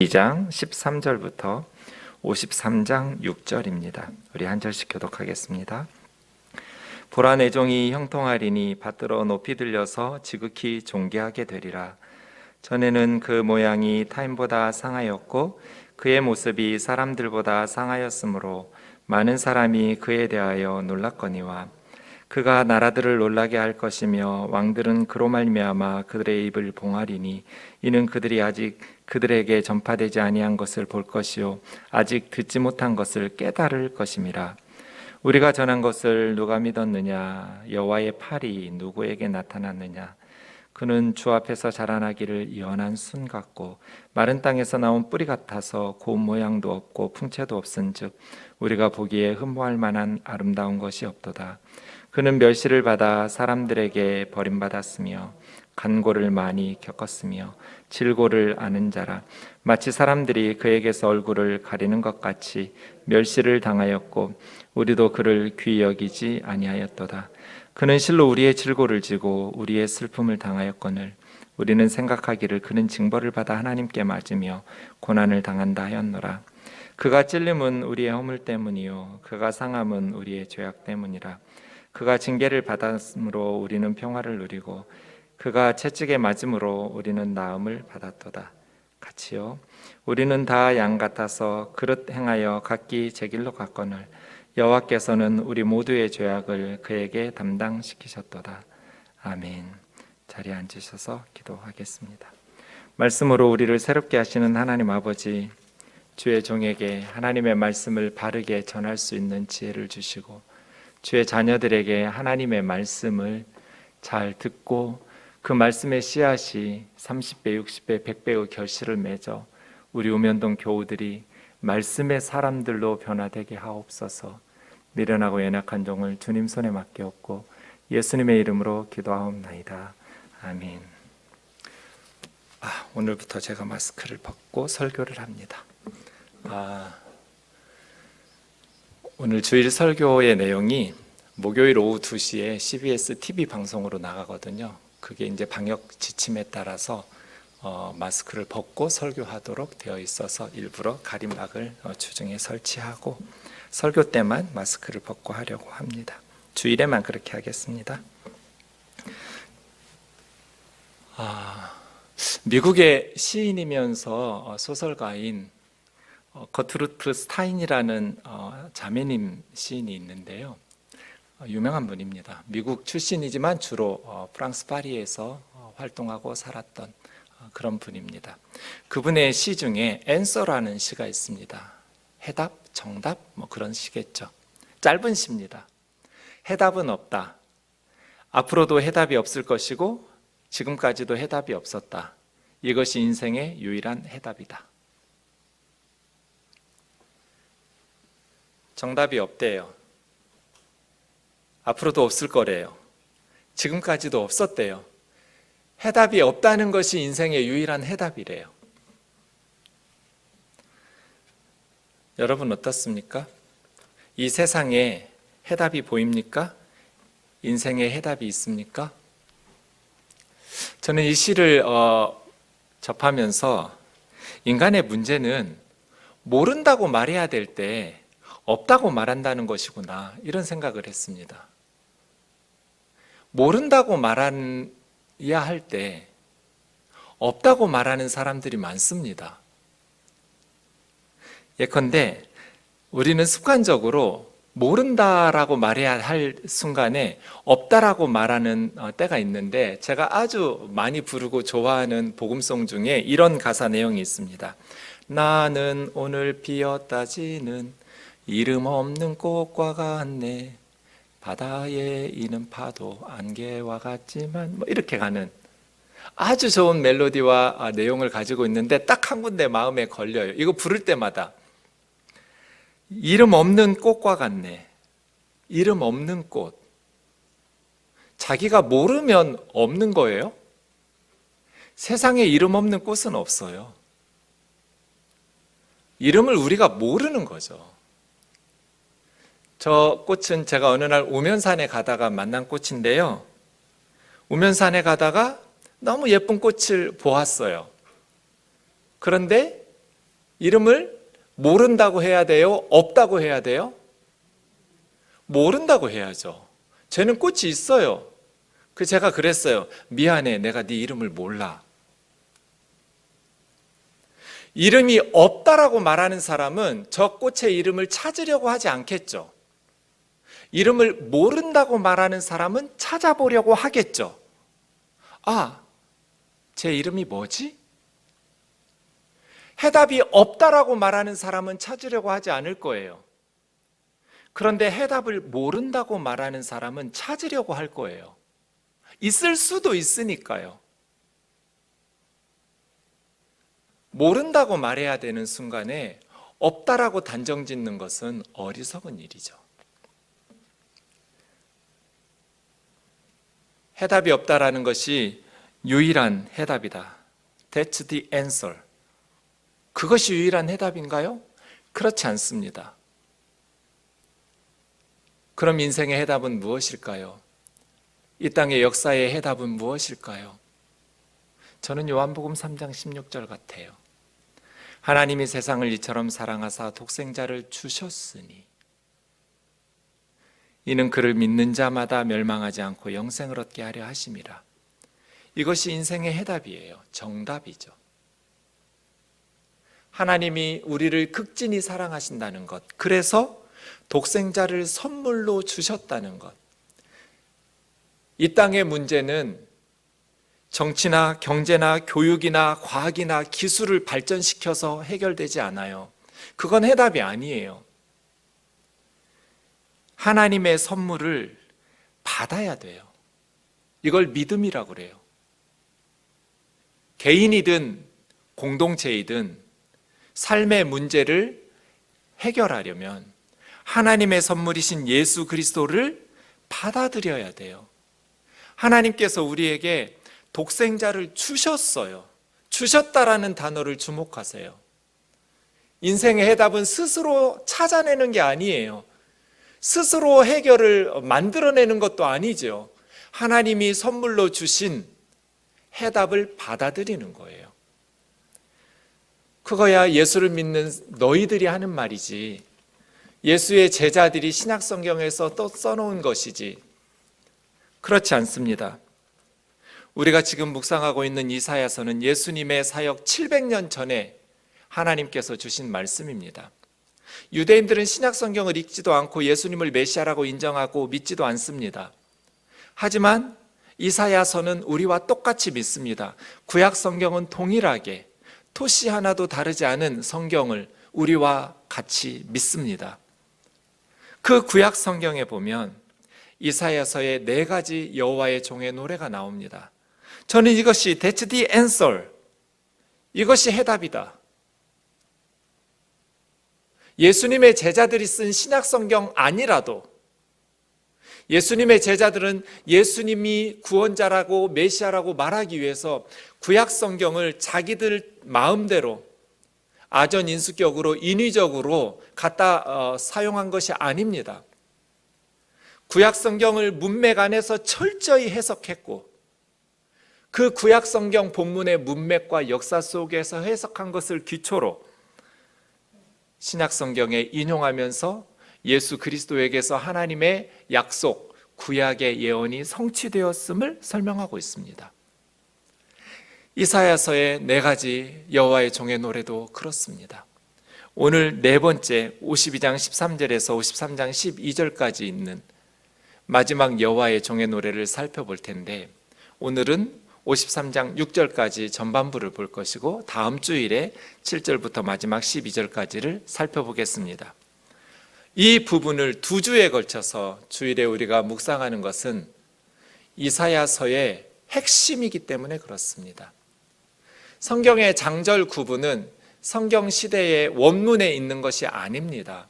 2장 13절부터 53장 6절입니다. 우리 한 절씩 교독하겠습니다. 보라, 내 종이 형통하리니 받들어 높이 들려서 지극히 존귀하게 되리라. 전에는 그 모양이 타인보다 상하였고 그의 모습이 사람들보다 상하였으므로 많은 사람이 그에 대하여 놀랐거니와 그가 나라들을 놀라게 할 것이며 왕들은 그로 말미암아 그들의 입을 봉하리니 이는 그들이 아직 그들에게 전파되지 아니한 것을 볼 것이요 아직 듣지 못한 것을 깨달을 것임이라. 우리가 전한 것을 누가 믿었느냐? 여호와의 팔이 누구에게 나타났느냐? 그는 주 앞에서 자라나기를 연한 순 같고 마른 땅에서 나온 뿌리 같아서 고운 모양도 없고 풍채도 없은즉 우리가 보기에 흠모할 만한 아름다운 것이 없도다. 그는 멸시를 받아 사람들에게 버림받았으며 간고를 많이 겪었으며 질고를 아는 자라. 마치 사람들이 그에게서 얼굴을 가리는 것 같이 멸시를 당하였고 우리도 그를 귀히 여기지 아니하였도다. 그는 실로 우리의 질고를 지고 우리의 슬픔을 당하였거늘 우리는 생각하기를 그는 징벌을 받아 하나님께 맞으며 고난을 당한다 하였노라. 그가 찔림은 우리의 허물 때문이요 그가 상함은 우리의 죄악 때문이라. 그가 징계를 받았으므로 우리는 평화를 누리고 그가 채찍에 맞음으로 우리는 나음을 받았도다. 같이요. 우리는 다 양 같아서 그릇 행하여 각기 제 길로 갔거늘 여호와께서는 우리 모두의 죄악을 그에게 담당시키셨도다. 아멘. 자리에 앉으셔서 기도하겠습니다. 말씀으로 우리를 새롭게 하시는 하나님 아버지, 주의 종에게 하나님의 말씀을 바르게 전할 수 있는 지혜를 주시고 주의 자녀들에게 하나님의 말씀을 잘 듣고 그 말씀의 씨앗이 30배, 60배, 100배의 결실을 맺어 우리 우면동 교우들이 말씀의 사람들로 변화되게 하옵소서. 미련하고 연약한 종을 주님 손에 맡기옵고 예수님의 이름으로 기도하옵나이다. 아멘. 오늘부터 제가 마스크를 벗고 설교를 합니다. 오늘 주일 설교의 내용이 목요일 오후 2시에 CBS TV 방송으로 나가거든요. 그게 이제 방역 지침에 따라서 마스크를 벗고 설교하도록 되어 있어서 일부러 가림막을 주중에 설치하고 설교 때만 마스크를 벗고 하려고 합니다. 주일에만 그렇게 하겠습니다. 미국의 시인이면서 소설가인 거트루트 스타인이라는 자매님 시인이 있는데요. 유명한 분입니다. 미국 출신이지만 주로 프랑스 파리에서 활동하고 살았던 그런 분입니다. 그분의 시 중에 앤서라는 시가 있습니다. 해답, 정답 그런 시겠죠. 짧은 시입니다. 해답은 없다. 앞으로도 해답이 없을 것이고 지금까지도 해답이 없었다. 이것이 인생의 유일한 해답이다. 정답이 없대요. 앞으로도 없을 거래요. 지금까지도 없었대요. 해답이 없다는 것이 인생의 유일한 해답이래요. 여러분 어떻습니까? 이 세상에 해답이 보입니까? 인생에 해답이 있습니까? 저는 이 시를 접하면서 인간의 문제는 모른다고 말해야 될 때 없다고 말한다는 것이구나 이런 생각을 했습니다. 모른다고 말해야 할 때 없다고 말하는 사람들이 많습니다. 예컨대 우리는 습관적으로 모른다라고 말해야 할 순간에 없다라고 말하는 때가 있는데 제가 아주 많이 부르고 좋아하는 복음송 중에 이런 가사 내용이 있습니다. 나는 오늘 비었다지는 이름 없는 꽃과 같네. 바다에 이는 파도 안개와 같지만 이렇게 가는 아주 좋은 멜로디와 내용을 가지고 있는데 딱 한 군데 마음에 걸려요. 이거 부를 때마다 이름 없는 꽃과 같네. 이름 없는 꽃. 자기가 모르면 없는 거예요? 세상에 이름 없는 꽃은 없어요. 이름을 우리가 모르는 거죠. 저 꽃은 제가 어느 날 우면산에 가다가 만난 꽃인데요. 우면산에 가다가 너무 예쁜 꽃을 보았어요. 그런데 이름을 모른다고 해야 돼요? 없다고 해야 돼요? 모른다고 해야죠. 쟤는 꽃이 있어요. 제가 그랬어요. 미안해, 내가 네 이름을 몰라. 이름이 없다라고 말하는 사람은 저 꽃의 이름을 찾으려고 하지 않겠죠. 이름을 모른다고 말하는 사람은 찾아보려고 하겠죠. 아, 제 이름이 뭐지? 해답이 없다라고 말하는 사람은 찾으려고 하지 않을 거예요. 그런데 해답을 모른다고 말하는 사람은 찾으려고 할 거예요. 있을 수도 있으니까요. 모른다고 말해야 되는 순간에 없다라고 단정 짓는 것은 어리석은 일이죠. 해답이 없다라는 것이 유일한 해답이다. That's the answer. 그것이 유일한 해답인가요? 그렇지 않습니다. 그럼 인생의 해답은 무엇일까요? 이 땅의 역사의 해답은 무엇일까요? 저는 요한복음 3장 16절 같아요. 하나님이 세상을 이처럼 사랑하사 독생자를 주셨으니 이는 그를 믿는 자마다 멸망하지 않고 영생을 얻게 하려 하심이라. 이것이 인생의 해답이에요. 정답이죠. 하나님이 우리를 극진히 사랑하신다는 것, 그래서 독생자를 선물로 주셨다는 것. 이 땅의 문제는 정치나 경제나 교육이나 과학이나 기술을 발전시켜서 해결되지 않아요. 그건 해답이 아니에요. 하나님의 선물을 받아야 돼요. 이걸 믿음이라고 그래요. 개인이든 공동체이든 삶의 문제를 해결하려면 하나님의 선물이신 예수 그리스도를 받아들여야 돼요. 하나님께서 우리에게 독생자를 주셨어요. 주셨다라는 단어를 주목하세요. 인생의 해답은 스스로 찾아내는 게 아니에요. 스스로 해결을 만들어내는 것도 아니죠. 하나님이 선물로 주신 해답을 받아들이는 거예요. 그거야 예수를 믿는 너희들이 하는 말이지, 예수의 제자들이 신약 성경에서 또 써놓은 것이지, 그렇지 않습니다. 우리가 지금 묵상하고 있는 이사야서는 예수님의 사역 700년 전에 하나님께서 주신 말씀입니다. 유대인들은 신약 성경을 읽지도 않고 예수님을 메시아라고 인정하고 믿지도 않습니다. 하지만 이사야서는 우리와 똑같이 믿습니다. 구약 성경은 동일하게 토시 하나도 다르지 않은 성경을 우리와 같이 믿습니다. 그 구약 성경에 보면 이사야서에 4가지 여호와의 종의 노래가 나옵니다. 저는 이것이 That's the answer, 이것이 해답이다. 예수님의 제자들이 쓴 신약 성경 아니라도 예수님의 제자들은 예수님이 구원자라고 메시아라고 말하기 위해서 구약 성경을 자기들 마음대로 아전인수격으로 인위적으로 갖다 사용한 것이 아닙니다. 구약 성경을 문맥 안에서 철저히 해석했고 그 구약 성경 본문의 문맥과 역사 속에서 해석한 것을 기초로 신약 성경에 인용하면서 예수 그리스도에게서 하나님의 약속, 구약의 예언이 성취되었음을 설명하고 있습니다. 이사야서의 4가지 여호와의 종의 노래도 그렇습니다. 오늘 4번째 52장 13절에서 53장 12절까지 있는 마지막 여호와의 종의 노래를 살펴볼 텐데, 오늘은 53장 6절까지 전반부를 볼 것이고 다음 주일에 7절부터 마지막 12절까지를 살펴보겠습니다. 이 부분을 2주에 걸쳐서 주일에 우리가 묵상하는 것은 이사야서의 핵심이기 때문에 그렇습니다. 성경의 장절 구분은 성경 시대의 원문에 있는 것이 아닙니다.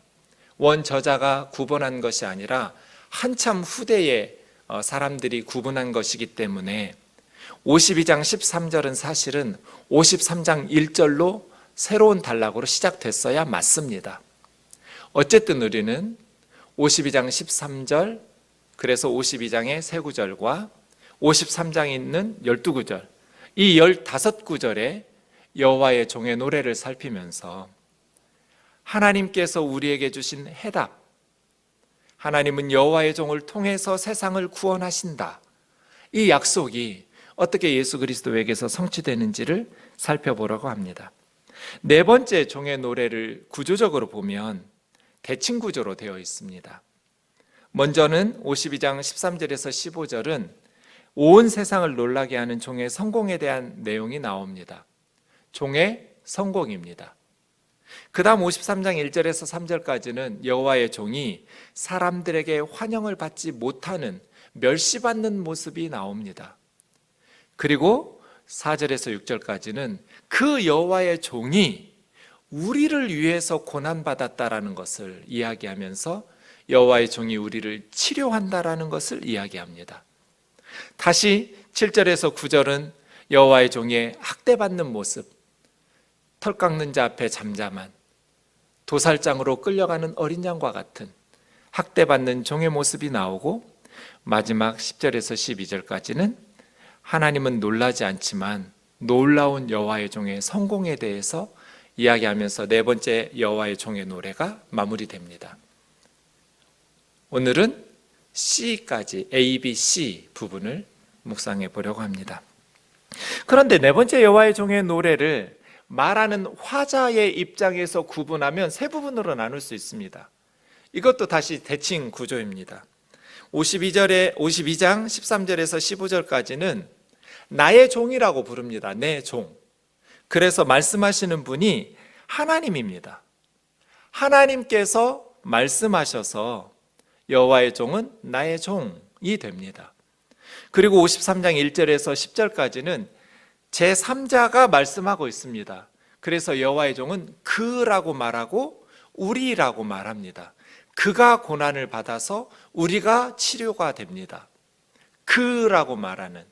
원저자가 구분한 것이 아니라 한참 후대에 사람들이 구분한 것이기 때문에 52장 13절은 사실은 53장 1절로 새로운 단락으로 시작됐어야 맞습니다. 어쨌든 우리는 52장 13절, 그래서 52장의 세 구절과 53장에 있는 12구절, 이 15구절의 여호와의 종의 노래를 살피면서 하나님께서 우리에게 주신 해답, 하나님은 여호와의 종을 통해서 세상을 구원하신다, 이 약속이 어떻게 예수 그리스도에게서 성취되는지를 살펴보려고 합니다. 네 번째 종의 노래를 구조적으로 보면 대칭 구조로 되어 있습니다. 먼저는 52장 13절에서 15절은 온 세상을 놀라게 하는 종의 성공에 대한 내용이 나옵니다. 종의 성공입니다. 그 다음 53장 1절에서 3절까지는 여호와의 종이 사람들에게 환영을 받지 못하는 멸시받는 모습이 나옵니다. 그리고 4절에서 6절까지는 그 여호와의 종이 우리를 위해서 고난받았다라는 것을 이야기하면서 여호와의 종이 우리를 치료한다라는 것을 이야기합니다. 다시 7절에서 9절은 여호와의 종의 학대받는 모습, 털 깎는 자 앞에 잠잠한, 도살장으로 끌려가는 어린 양과 같은 학대받는 종의 모습이 나오고, 마지막 10절에서 12절까지는 하나님은 놀라지 않지만 놀라운 여호와의 종의 성공에 대해서 이야기하면서 네 번째 여호와의 종의 노래가 마무리됩니다. 오늘은 C까지 A, B, C 부분을 묵상해 보려고 합니다. 그런데 네 번째 여호와의 종의 노래를 말하는 화자의 입장에서 구분하면 세 부분으로 나눌 수 있습니다. 이것도 다시 대칭 구조입니다. 52장 13절에서 15절까지는 나의 종이라고 부릅니다. 내 종. 그래서 말씀하시는 분이 하나님입니다. 하나님께서 말씀하셔서 여호와의 종은 나의 종이 됩니다. 그리고 53장 1절에서 10절까지는 제3자가 말씀하고 있습니다. 그래서 여호와의 종은 그라고 말하고 우리라고 말합니다. 그가 고난을 받아서 우리가 치료가 됩니다. 그라고 말하는.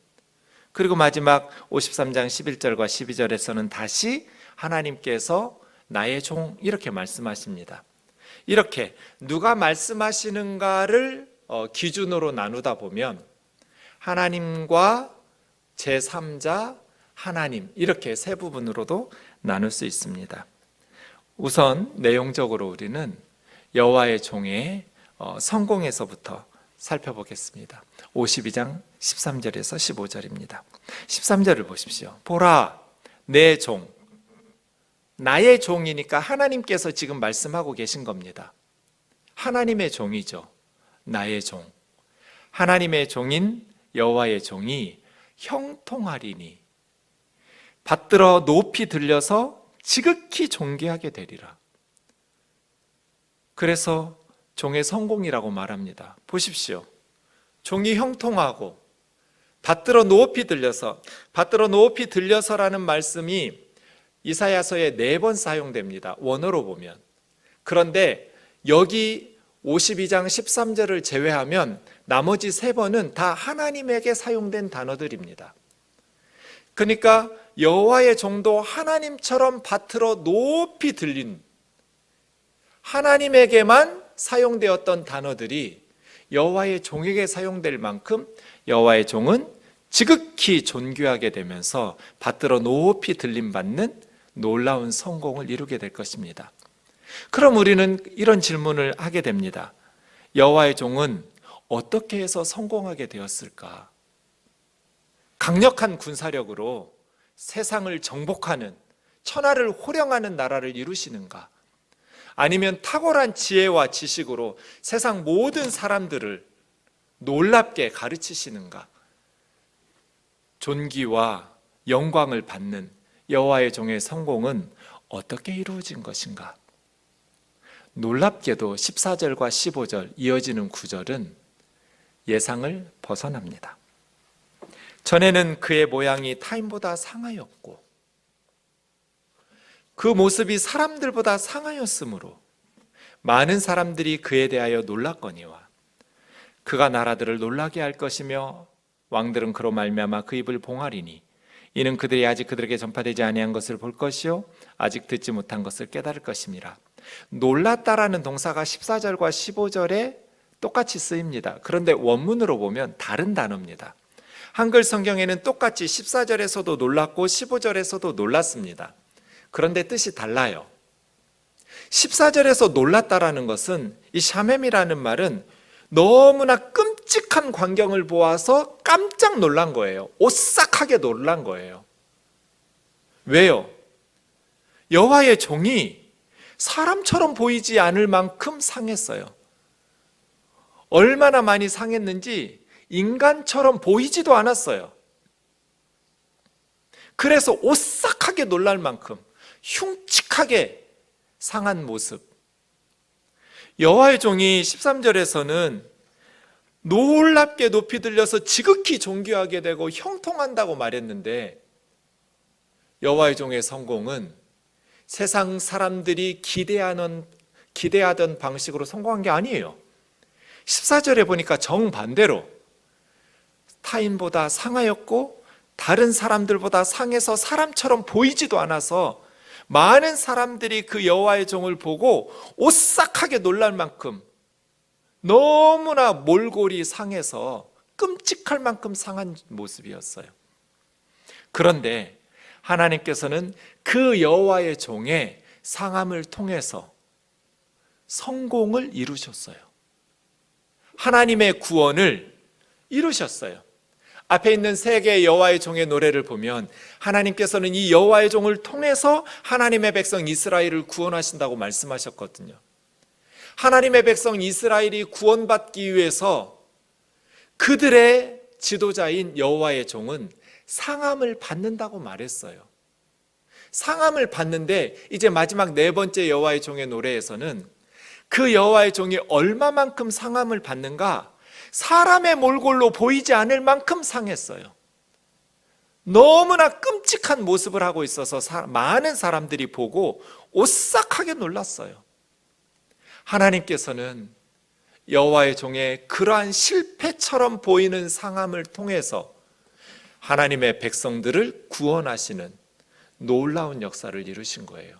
그리고 마지막 53장 11절과 12절에서는 다시 하나님께서 나의 종 이렇게 말씀하십니다. 이렇게 누가 말씀하시는가를 기준으로 나누다 보면 하나님과 제3자, 하나님 이렇게 세 부분으로도 나눌 수 있습니다. 우선 내용적으로 우리는 여호와의 종의 성공에서부터 살펴보겠습니다. 52장 13절에서 15절입니다. 13절을 보십시오. 보라, 내 종, 나의 종이니까 하나님께서 지금 말씀하고 계신 겁니다. 하나님의 종이죠. 나의 종. 하나님의 종인 여호와의 종이 형통하리니 받들어 높이 들려서 지극히 존귀하게 되리라. 그래서 종의 성공이라고 말합니다. 보십시오. 종이 형통하고 받들어 높이 들려서라는 말씀이 이사야서에 4번 사용됩니다. 원어로 보면. 그런데 여기 52장 13절을 제외하면 나머지 3번은 다 하나님에게 사용된 단어들입니다. 그러니까 여호와의 종도 하나님처럼 받들어 높이 들린, 하나님에게만 사용되었던 단어들이 여호와의 종에게 사용될 만큼 여호와의 종은 지극히 존귀하게 되면서 받들어 높이 들림받는 놀라운 성공을 이루게 될 것입니다. 그럼 우리는 이런 질문을 하게 됩니다. 여호와의 종은 어떻게 해서 성공하게 되었을까? 강력한 군사력으로 세상을 정복하는, 천하를 호령하는 나라를 이루시는가? 아니면 탁월한 지혜와 지식으로 세상 모든 사람들을 놀랍게 가르치시는가? 존귀와 영광을 받는 여호와의 종의 성공은 어떻게 이루어진 것인가? 놀랍게도 14절과 15절 이어지는 구절은 예상을 벗어납니다. 전에는 그의 모양이 타인보다 상하였고 그 모습이 사람들보다 상하였으므로 많은 사람들이 그에 대하여 놀랐거니와 그가 나라들을 놀라게 할 것이며 왕들은 그로 말미암아 그 입을 봉하리니 이는 그들이 아직 그들에게 전파되지 아니한 것을 볼 것이요 아직 듣지 못한 것을 깨달을 것임이라. 놀랐다라는 동사가 14절과 15절에 똑같이 쓰입니다. 그런데 원문으로 보면 다른 단어입니다. 한글 성경에는 똑같이 14절에서도 놀랐고 15절에서도 놀랐습니다. 그런데 뜻이 달라요. 14절에서 놀랐다라는 것은 이 샤맴이라는 말은 너무나 끔찍한 광경을 보아서 깜짝 놀란 거예요. 오싹하게 놀란 거예요. 왜요? 여호와의 종이 사람처럼 보이지 않을 만큼 상했어요. 얼마나 많이 상했는지 인간처럼 보이지도 않았어요. 그래서 오싹하게 놀랄 만큼 흉측하게 상한 모습. 여호와의 종이 13절에서는 놀랍게 높이 들려서 지극히 존귀하게 되고 형통한다고 말했는데, 여호와의 종의 성공은 세상 사람들이 기대하던 방식으로 성공한 게 아니에요. 14절에 보니까 정반대로 타인보다 상하였고 다른 사람들보다 상해서 사람처럼 보이지도 않아서 많은 사람들이 그 여호와의 종을 보고 오싹하게 놀랄 만큼 너무나 몰골이 상해서 끔찍할 만큼 상한 모습이었어요. 그런데 하나님께서는 그 여호와의 종의 상함을 통해서 성공을 이루셨어요. 하나님의 구원을 이루셨어요. 앞에 있는 세 개의 여호와의 종의 노래를 보면 하나님께서는 이 여호와의 종을 통해서 하나님의 백성 이스라엘을 구원하신다고 말씀하셨거든요. 하나님의 백성 이스라엘이 구원받기 위해서 그들의 지도자인 여호와의 종은 상함을 받는다고 말했어요. 상함을 받는데 이제 마지막 네 번째 여호와의 종의 노래에서는 그 여호와의 종이 얼마만큼 상함을 받는가, 사람의 몰골로 보이지 않을 만큼 상했어요. 너무나 끔찍한 모습을 하고 있어서 많은 사람들이 보고 오싹하게 놀랐어요. 하나님께서는 여호와의 종의 그러한 실패처럼 보이는 상함을 통해서 하나님의 백성들을 구원하시는 놀라운 역사를 이루신 거예요.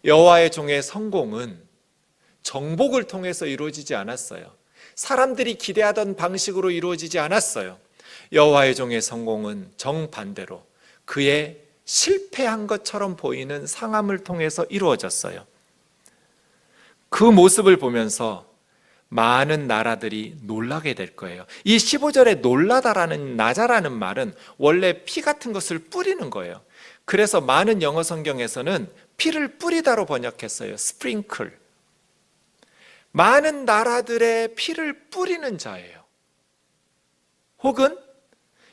여호와의 종의 성공은 정복을 통해서 이루어지지 않았어요. 사람들이 기대하던 방식으로 이루어지지 않았어요. 여호와의 종의 성공은 정반대로 그의 실패한 것처럼 보이는 상함을 통해서 이루어졌어요. 그 모습을 보면서 많은 나라들이 놀라게 될 거예요. 이 15절에 놀라다라는 나자라는 말은 원래 피 같은 것을 뿌리는 거예요. 그래서 많은 영어 성경에서는 피를 뿌리다로 번역했어요. 스프링클. 많은 나라들의 피를 뿌리는 자예요. 혹은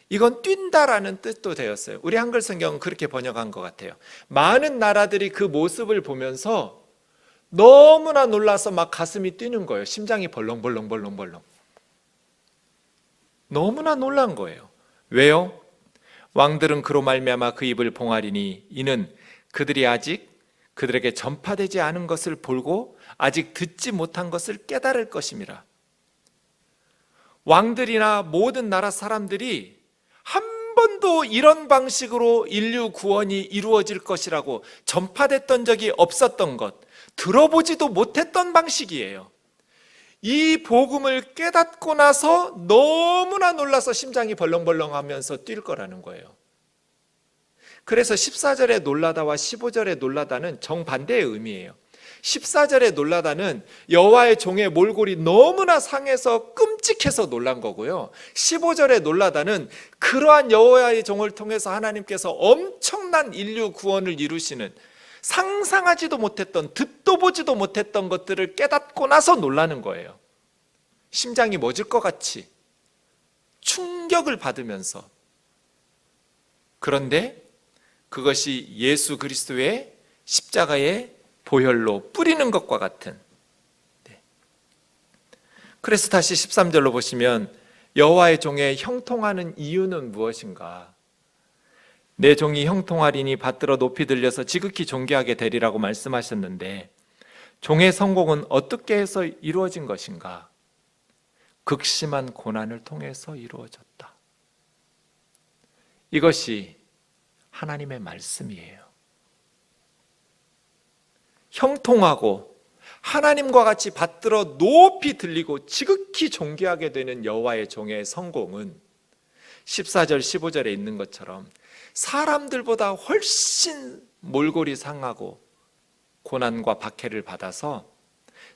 이건 뛴다라는 뜻도 되었어요. 우리 한글 성경은 그렇게 번역한 것 같아요. 많은 나라들이 그 모습을 보면서 너무나 놀라서 막 가슴이 뛰는 거예요. 심장이 벌렁벌렁. 너무나 놀란 거예요. 왜요? 왕들은 그로 말미암아 그 입을 봉하리니 이는 그들이 아직 그들에게 전파되지 않은 것을 보고 아직 듣지 못한 것을 깨달을 것임이라. 왕들이나 모든 나라 사람들이 한 번도 이런 방식으로 인류 구원이 이루어질 것이라고 전파됐던 적이 없었던 것, 들어보지도 못했던 방식이에요. 이 복음을 깨닫고 나서 너무나 놀라서 심장이 벌렁벌렁하면서 뛸 거라는 거예요. 그래서 14절에 놀라다와 15절에 놀라다는 정반대의 의미예요. 14절에 놀라다는 여호와의 종의 몰골이 너무나 상해서 끔찍해서 놀란 거고요. 15절에 놀라다는 그러한 여호와의 종을 통해서 하나님께서 엄청난 인류 구원을 이루시는, 상상하지도 못했던, 듣도 보지도 못했던 것들을 깨닫고 나서 놀라는 거예요. 심장이 멎을 것 같이 충격을 받으면서. 그런데 그것이 예수 그리스도의 십자가의 보혈로 뿌리는 것과 같은. 그래서 다시 13절로 보시면 여호와의 종의 형통하는 이유는 무엇인가? 내 종이 형통하리니 받들어 높이 들려서 지극히 존귀하게 되리라고 말씀하셨는데, 종의 성공은 어떻게 해서 이루어진 것인가? 극심한 고난을 통해서 이루어졌다. 이것이 하나님의 말씀이에요. 형통하고 하나님과 같이 받들어 높이 들리고 지극히 존귀하게 되는 여호와의 종의 성공은 14절 15절에 있는 것처럼 사람들보다 훨씬 몰골이 상하고 고난과 박해를 받아서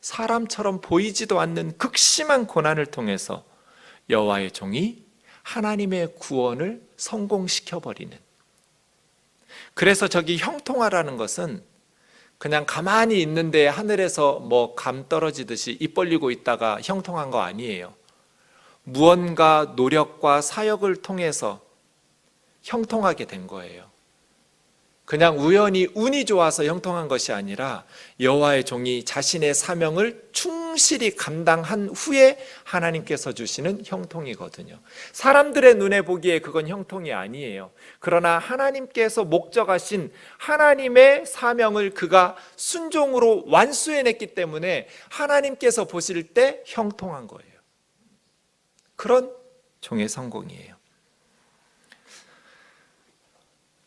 사람처럼 보이지도 않는 극심한 고난을 통해서 여호와의 종이 하나님의 구원을 성공시켜버리는, 그래서 저기 형통하라는 것은 그냥 가만히 있는데 하늘에서 뭐 감 떨어지듯이 입 벌리고 있다가 형통한 거 아니에요. 무언가 노력과 사역을 통해서 형통하게 된 거예요. 그냥 우연히 운이 좋아서 형통한 것이 아니라 여호와의 종이 자신의 사명을 충실히 감당한 후에 하나님께서 주시는 형통이거든요. 사람들의 눈에 보기에 그건 형통이 아니에요. 그러나 하나님께서 목적하신 하나님의 사명을 그가 순종으로 완수해냈기 때문에 하나님께서 보실 때 형통한 거예요. 그런 종의 성공이에요.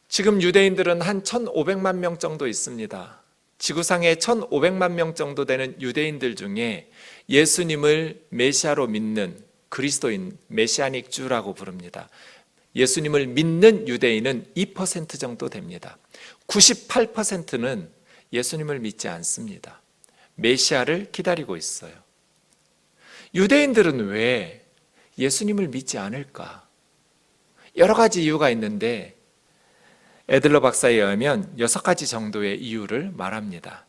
지금 유대인들은 한 1,500만 명 정도 있습니다. 지구상에 1,500만 명 정도 되는 유대인들 중에 예수님을 메시아로 믿는 그리스도인, 메시아닉 주라고 부릅니다. 예수님을 믿는 유대인은 2% 정도 됩니다. 98%는 예수님을 믿지 않습니다. 메시아를 기다리고 있어요. 유대인들은 왜 예수님을 믿지 않을까? 여러 가지 이유가 있는데 애들러 박사에 의하면 6가지 정도의 이유를 말합니다.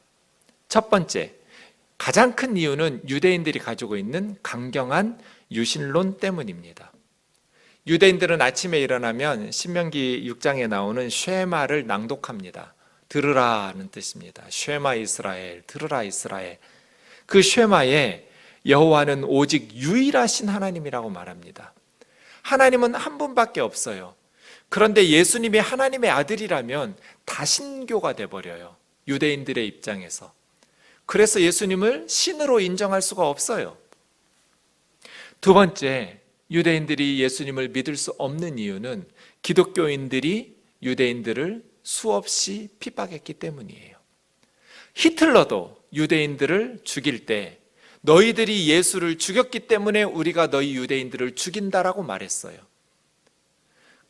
첫 번째, 가장 큰 이유는 유대인들이 가지고 있는 강경한 유신론 때문입니다. 유대인들은 아침에 일어나면 신명기 6장에 나오는 쉐마를 낭독합니다. 들으라는 뜻입니다. 쉐마 이스라엘, 들으라 이스라엘. 그 쉐마에 여호와는 오직 유일하신 하나님이라고 말합니다. 하나님은 한 분밖에 없어요. 그런데 예수님이 하나님의 아들이라면 다신교가 돼버려요. 유대인들의 입장에서. 그래서 예수님을 신으로 인정할 수가 없어요. 두 번째, 유대인들이 예수님을 믿을 수 없는 이유는 기독교인들이 유대인들을 수없이 핍박했기 때문이에요. 히틀러도 유대인들을 죽일 때 너희들이 예수를 죽였기 때문에 우리가 너희 유대인들을 죽인다라고 말했어요.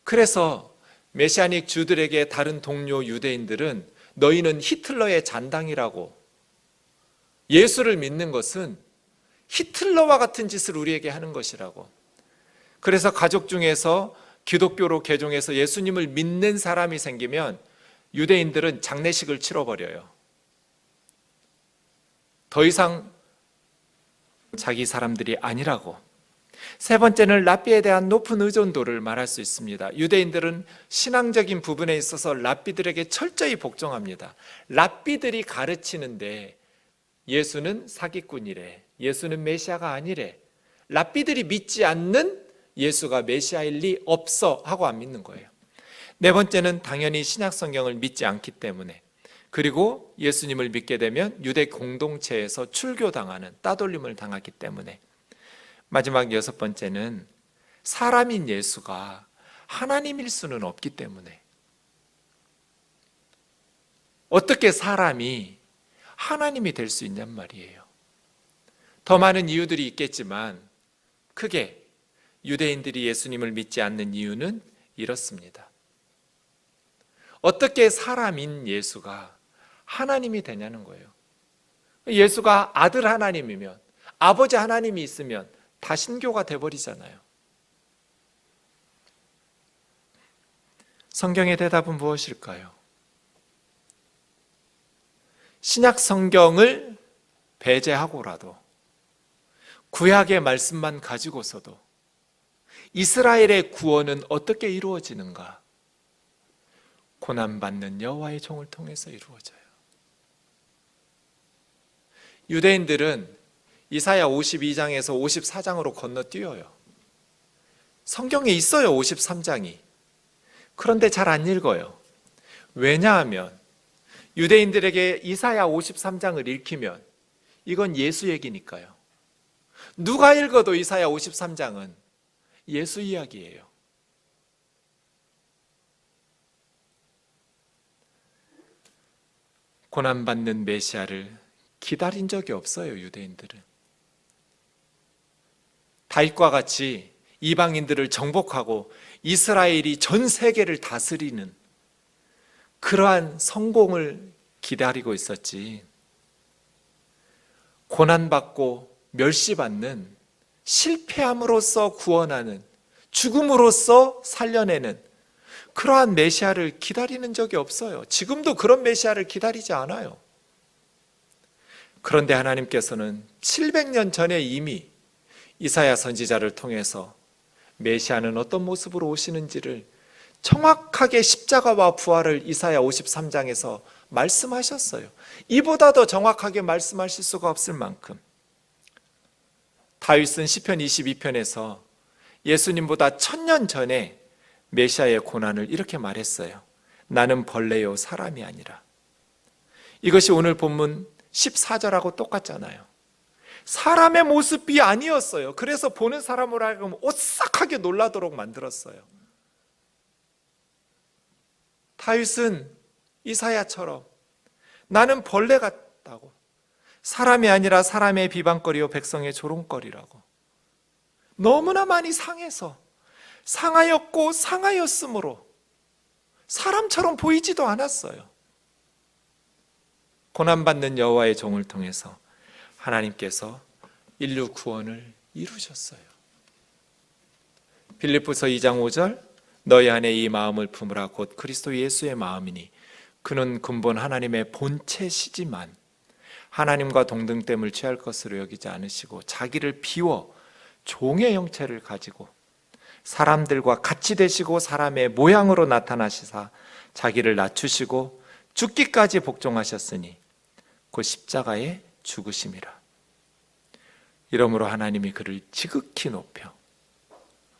그래서 메시아닉 주들에게 다른 동료 유대인들은 너희는 히틀러의 잔당이라고, 예수를 믿는 것은 히틀러와 같은 짓을 우리에게 하는 것이라고. 그래서 가족 중에서 기독교로 개종해서 예수님을 믿는 사람이 생기면 유대인들은 장례식을 치러버려요. 더 이상 자기 사람들이 아니라고. 세 번째는 랍비에 대한 높은 의존도를 말할 수 있습니다. 유대인들은 신앙적인 부분에 있어서 랍비들에게 철저히 복종합니다. 랍비들이 가르치는데 예수는 사기꾼이래, 예수는 메시아가 아니래, 랍비들이 믿지 않는 예수가 메시아일 리 없어 하고 안 믿는 거예요. 네 번째는 당연히 신약 성경을 믿지 않기 때문에, 그리고 예수님을 믿게 되면 유대 공동체에서 출교당하는, 따돌림을 당하기 때문에. 마지막 6번째는 사람인 예수가 하나님일 수는 없기 때문에. 어떻게 사람이 하나님이 될 수 있냔 말이에요. 더 많은 이유들이 있겠지만 크게 유대인들이 예수님을 믿지 않는 이유는 이렇습니다. 어떻게 사람인 예수가 하나님이 되냐는 거예요. 예수가 아들 하나님이면, 아버지 하나님이 있으면 다신교가 돼버리잖아요. 성경의 대답은 무엇일까요? 신약 성경을 배제하고라도, 구약의 말씀만 가지고서도 이스라엘의 구원은 어떻게 이루어지는가? 고난받는 여호와의 종을 통해서 이루어져요. 유대인들은 이사야 52장에서 54장으로 건너뛰어요. 성경에 있어요, 53장이. 그런데 잘 안 읽어요. 왜냐하면 유대인들에게 이사야 53장을 읽히면 이건 예수 얘기니까요. 누가 읽어도 이사야 53장은 예수 이야기예요. 고난받는 메시아를 기다린 적이 없어요, 유대인들은. 다윗과 같이 이방인들을 정복하고 이스라엘이 전 세계를 다스리는 그러한 성공을 기다리고 있었지, 고난받고 멸시받는, 실패함으로써 구원하는, 죽음으로써 살려내는 그러한 메시아를 기다리는 적이 없어요. 지금도 그런 메시아를 기다리지 않아요. 그런데 하나님께서는 700년 전에 이미 이사야 선지자를 통해서 메시아는 어떤 모습으로 오시는지를 정확하게 십자가와 부활을 이사야 53장에서 말씀하셨어요. 이보다 더 정확하게 말씀하실 수가 없을 만큼. 다윗은 시편 22편에서 예수님보다 1000년 전에 메시아의 고난을 이렇게 말했어요. 나는 벌레요 사람이 아니라. 이것이 오늘 본문 14절하고 똑같잖아요. 사람의 모습이 아니었어요. 그래서 보는 사람으로 하여금 오싹하게 놀라도록 만들었어요. 다윗은 이사야처럼 나는 벌레 같다고, 사람이 아니라 사람의 비방거리요 백성의 조롱거리라고, 너무나 많이 상해서 상하였고 상하였으므로 사람처럼 보이지도 않았어요. 고난받는 여호와의 종을 통해서 하나님께서 인류 구원을 이루셨어요. 빌립보서 2장 5절, 너희 안에 이 마음을 품으라 곧 그리스도 예수의 마음이니 그는 근본 하나님의 본체시지만 하나님과 동등됨을 취할 것으로 여기지 않으시고 자기를 비워 종의 형체를 가지고 사람들과 같이 되시고 사람의 모양으로 나타나시사 자기를 낮추시고 죽기까지 복종하셨으니 곧 십자가에 죽으심이라. 이러므로 하나님이 그를 지극히 높여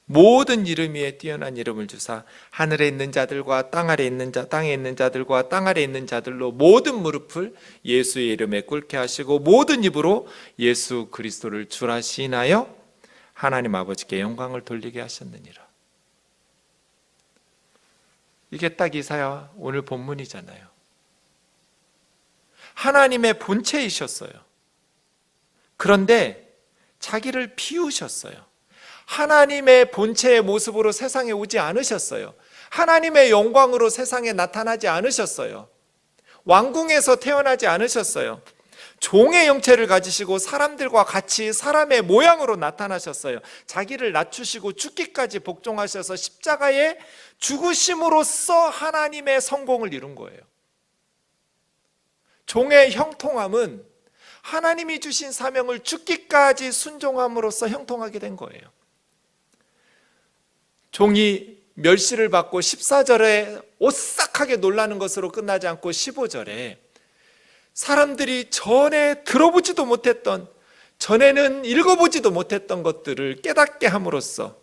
모든 이름 위에 뛰어난 이름을 주사 하늘에 있는 자들과 땅 아래 있는 땅에 있는 자들과 땅 아래 있는 자들로 모든 무릎을 예수의 이름에 꿇게 하시고 모든 입으로 예수 그리스도를 주라 시인하여 하나님 아버지께 영광을 돌리게 하셨느니라. 이게 딱 이사야 오늘 본문이잖아요. 하나님의 본체이셨어요. 그런데 자기를 비우셨어요. 하나님의 본체의 모습으로 세상에 오지 않으셨어요. 하나님의 영광으로 세상에 나타나지 않으셨어요. 왕궁에서 태어나지 않으셨어요. 종의 형체를 가지시고 사람들과 같이 사람의 모양으로 나타나셨어요. 자기를 낮추시고 죽기까지 복종하셔서 십자가에 죽으심으로써 하나님의 성공을 이룬 거예요. 종의 형통함은 하나님이 주신 사명을 죽기까지 순종함으로써 형통하게 된 거예요. 종이 멸시를 받고 14절에 오싹하게 놀라는 것으로 끝나지 않고 15절에 사람들이 전에 들어보지도 못했던, 전에는 읽어보지도 못했던 것들을 깨닫게 함으로써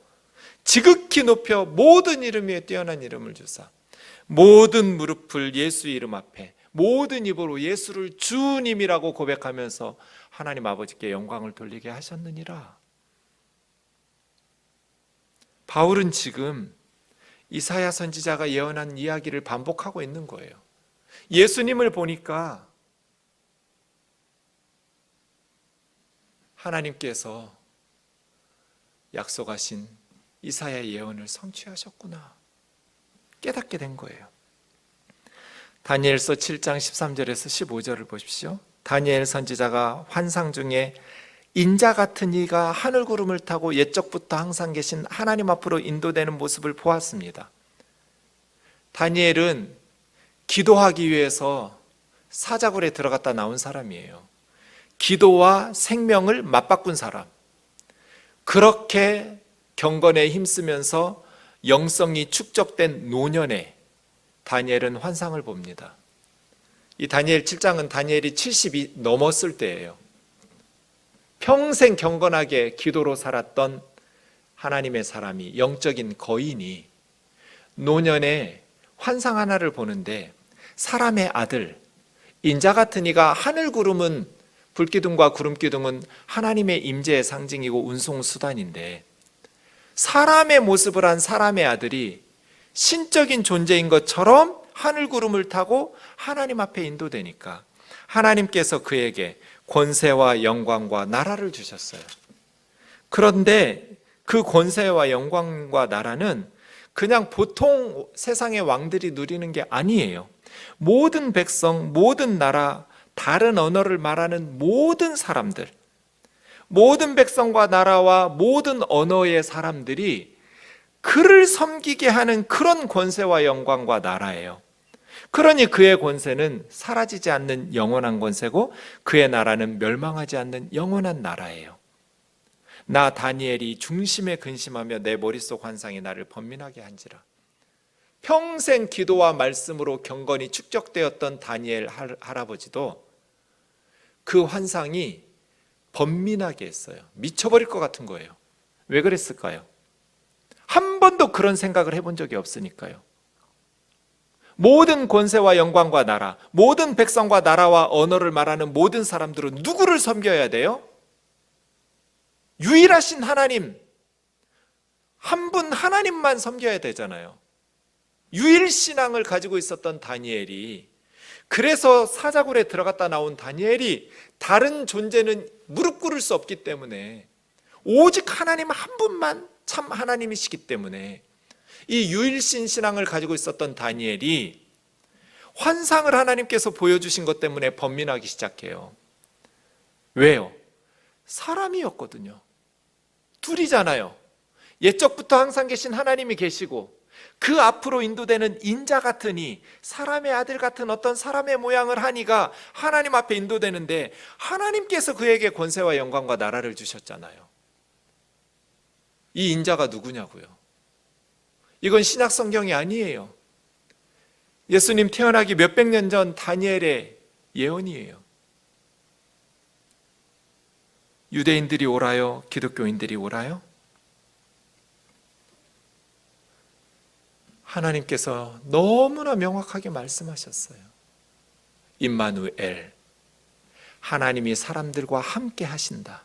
지극히 높여 모든 이름 위에 뛰어난 이름을 주사 모든 무릎을 예수 이름 앞에 모든 입으로 예수를 주님이라고 고백하면서 하나님 아버지께 영광을 돌리게 하셨느니라. 바울은 지금 이사야 선지자가 예언한 이야기를 반복하고 있는 거예요. 예수님을 보니까 하나님께서 약속하신 이사야 예언을 성취하셨구나 깨닫게 된 거예요. 다니엘서 7장 13절에서 15절을 보십시오. 다니엘 선지자가 환상 중에 인자 같은 이가 하늘 구름을 타고 옛적부터 항상 계신 하나님 앞으로 인도되는 모습을 보았습니다. 다니엘은 기도하기 위해서 사자굴에 들어갔다 나온 사람이에요. 기도와 생명을 맞바꾼 사람. 그렇게 경건에 힘쓰면서 영성이 축적된 노년에 다니엘은 환상을 봅니다. 이 다니엘 7장은 다니엘이 70이 넘었을 때예요. 평생 경건하게 기도로 살았던 하나님의 사람이, 영적인 거인이 노년에 환상 하나를 보는데 사람의 아들, 인자 같은 이가 하늘 구름은, 불기둥과 구름기둥은 하나님의 임재의 상징이고 운송수단인데 사람의 모습을 한 사람의 아들이 신적인 존재인 것처럼 하늘 구름을 타고 하나님 앞에 인도되니까 하나님께서 그에게 권세와 영광과 나라를 주셨어요. 그런데 그 권세와 영광과 나라는 그냥 보통 세상의 왕들이 누리는 게 아니에요. 모든 백성, 모든 나라, 다른 언어를 말하는 모든 사람들, 모든 백성과 나라와 모든 언어의 사람들이 그를 섬기게 하는 그런 권세와 영광과 나라예요. 그러니 그의 권세는 사라지지 않는 영원한 권세고 그의 나라는 멸망하지 않는 영원한 나라예요. 나 다니엘이 중심에 근심하며 내 머릿속 환상이 나를 번민하게 한지라. 평생 기도와 말씀으로 경건이 축적되었던 다니엘 할아버지도 그 환상이 번민하게 했어요. 미쳐버릴 것 같은 거예요. 왜 그랬을까요? 한 번도 그런 생각을 해본 적이 없으니까요. 모든 권세와 영광과 나라, 모든 백성과 나라와 언어를 말하는 모든 사람들은 누구를 섬겨야 돼요? 유일하신 하나님, 한 분 하나님만 섬겨야 되잖아요. 유일신앙을 가지고 있었던 다니엘이, 그래서 사자굴에 들어갔다 나온 다니엘이 다른 존재는 무릎 꿇을 수 없기 때문에 오직 하나님 한 분만 참 하나님이시기 때문에 이 유일신 신앙을 가지고 있었던 다니엘이 환상을 하나님께서 보여주신 것 때문에 번민하기 시작해요. 왜요? 사람이었거든요. 둘이잖아요. 옛적부터 항상 계신 하나님이 계시고 그 앞으로 인도되는 인자 같으니 사람의 아들 같은 어떤 사람의 모양을 하니가 하나님 앞에 인도되는데 하나님께서 그에게 권세와 영광과 나라를 주셨잖아요. 이 인자가 누구냐고요? 이건 신약 성경이 아니에요. 예수님 태어나기 몇백 년 전 다니엘의 예언이에요. 유대인들이 오라요? 기독교인들이 오라요? 하나님께서 너무나 명확하게 말씀하셨어요. 임마누엘, 하나님이 사람들과 함께 하신다.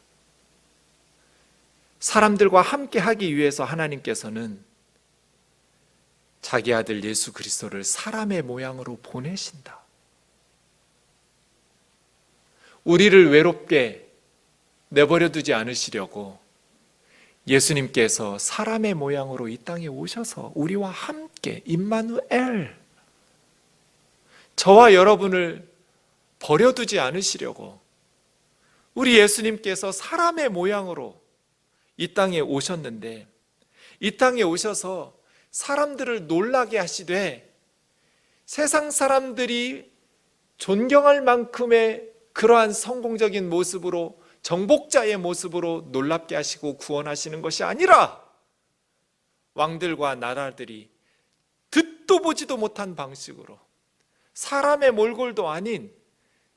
사람들과 함께 하기 위해서 하나님께서는 자기 아들 예수 그리스도를 사람의 모양으로 보내신다. 우리를 외롭게 내버려 두지 않으시려고 예수님께서 사람의 모양으로 이 땅에 오셔서 우리와 함께 임마누엘, 저와 여러분을 버려두지 않으시려고 우리 예수님께서 사람의 모양으로 이 땅에 오셨는데, 이 땅에 오셔서 사람들을 놀라게 하시되 세상 사람들이 존경할 만큼의 그러한 성공적인 모습으로, 정복자의 모습으로 놀랍게 하시고 구원하시는 것이 아니라 왕들과 나라들이 듣도 보지도 못한 방식으로 사람의 몰골도 아닌